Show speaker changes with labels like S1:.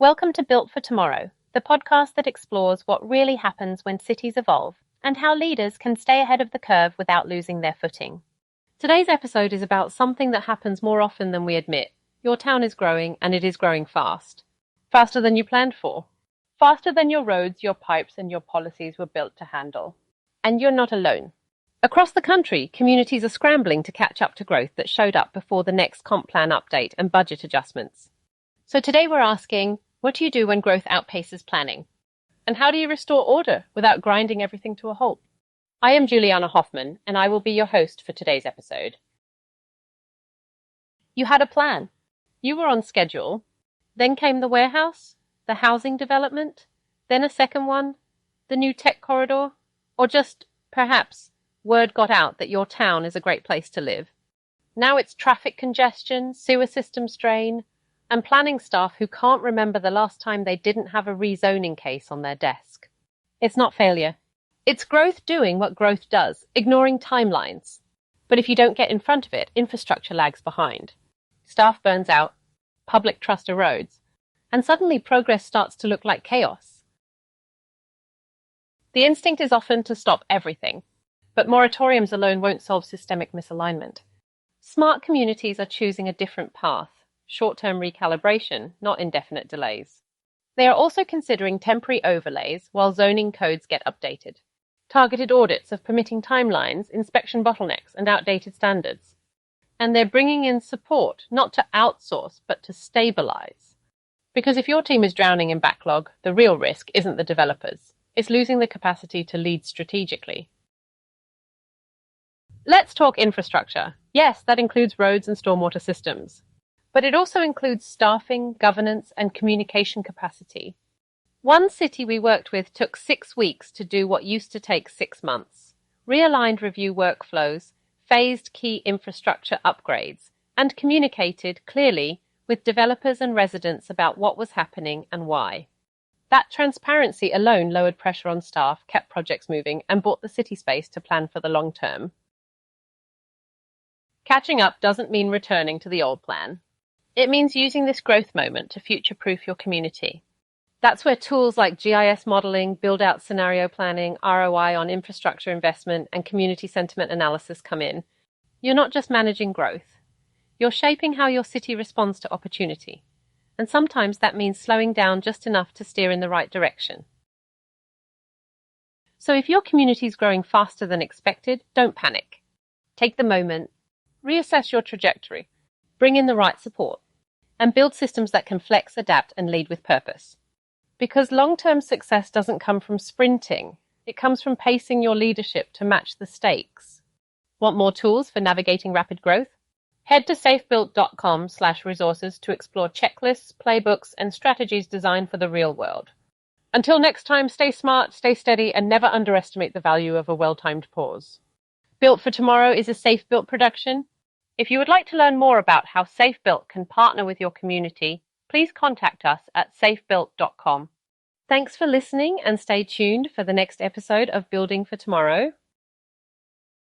S1: Welcome to Built for Tomorrow, the podcast that explores what really happens when cities evolve and how leaders can stay ahead of the curve without losing their footing. Today's episode is about something that happens more often than we admit. Your town is growing, and it is growing fast. Faster than you planned for. Faster than your roads, your pipes, and your policies were built to handle. And you're not alone. Across the country, communities are scrambling to catch up to growth that showed up before the next comp plan update and budget adjustments. So today we're asking, what do you do when growth outpaces planning? And how do you restore order without grinding everything to a halt? I am Juliana Hoffman, and I will be your host for today's episode. You had a plan. You were on schedule. Then came the warehouse, the housing development, then a second one, the new tech corridor, or just, perhaps, word got out that your town is a great place to live. Now it's traffic congestion, sewer system strain, and planning staff who can't remember the last time they didn't have a rezoning case on their desk. It's not failure. It's growth doing what growth does, ignoring timelines. But if you don't get in front of it, infrastructure lags behind. Staff burns out, public trust erodes, and suddenly progress starts to look like chaos. The instinct is often to stop everything, but moratoriums alone won't solve systemic misalignment. Smart communities are choosing a different path. Short-term recalibration, not indefinite delays. They are also considering temporary overlays while zoning codes get updated. Targeted audits of permitting timelines, inspection bottlenecks, and outdated standards. And they're bringing in support, not to outsource, but to stabilize. Because if your team is drowning in backlog, the real risk isn't the developers. It's losing the capacity to lead strategically. Let's talk infrastructure. Yes, that includes roads and stormwater systems. But it also includes staffing, governance, and communication capacity. One city we worked with took 6 weeks to do what used to take 6 months, realigned review workflows, phased key infrastructure upgrades, and communicated clearly with developers and residents about what was happening and why. That transparency alone lowered pressure on staff, kept projects moving, and bought the city space to plan for the long term. Catching up doesn't mean returning to the old plan. It means using this growth moment to future-proof your community. That's where tools like GIS modeling, build-out scenario planning, ROI on infrastructure investment, and community sentiment analysis come in. You're not just managing growth. You're shaping how your city responds to opportunity. And sometimes that means slowing down just enough to steer in the right direction. So if your community is growing faster than expected, don't panic. Take the moment, reassess your trajectory, bring in the right support, and build systems that can flex, adapt, and lead with purpose. Because long-term success doesn't come from sprinting. It comes from pacing your leadership to match the stakes. Want more tools for navigating rapid growth? Head to safebuilt.com/resources to explore checklists, playbooks, and strategies designed for the real world. Until next time, stay smart, stay steady, and never underestimate the value of a well-timed pause. Built for Tomorrow is a SAFEbuilt production. If you would like to learn more about how SAFEbuilt can partner with your community, please contact us at safebuilt.com. Thanks for listening and stay tuned for the next episode of Building for Tomorrow.